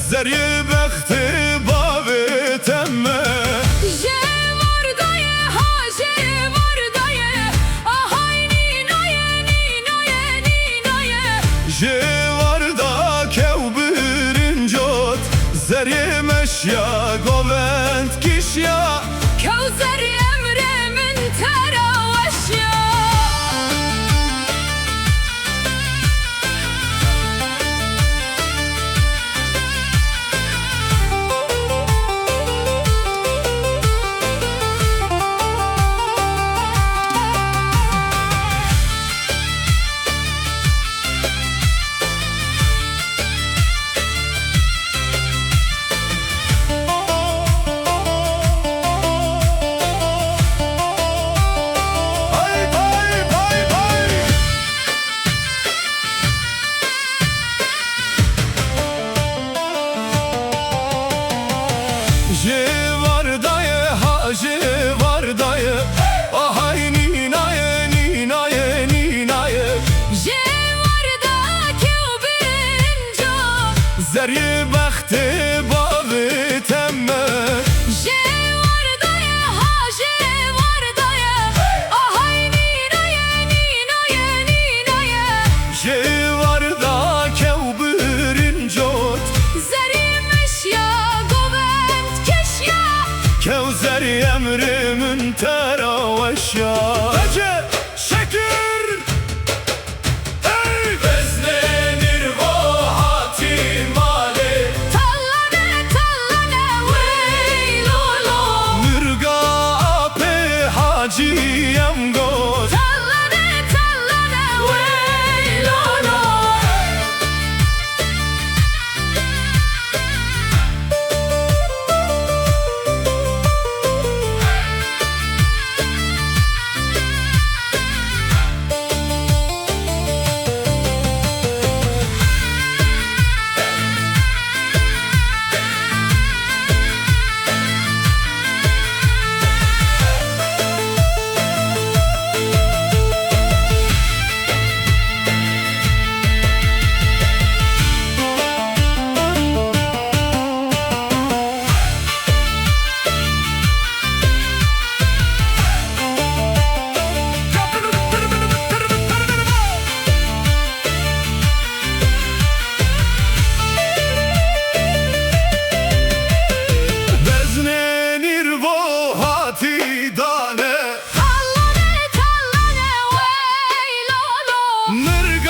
Zerye bekti bavi temme Je var daye ha je var daye ahay ninaye ninaye ninaye Je var da kev birincot Zerye meşya govent kişya Kevzer emremin teraveşya Je var daye ha je var daye ahay ninaye ninaye ninaye Je var da kev birincot Zerye bekti bavi temme Je var daye ha je var daye ahay ninaye ninaye ninaye Je var da kev birincot Zerimeşya govent keşya Kevzer emrimin teraveşya Ece şekir Ey vezlenir vahati mali Tallane tallane veylolo Mürga ape haciyem got Tallane tallane veylolo Vezlenir vahati dane Tallane tallane veylolo Mürga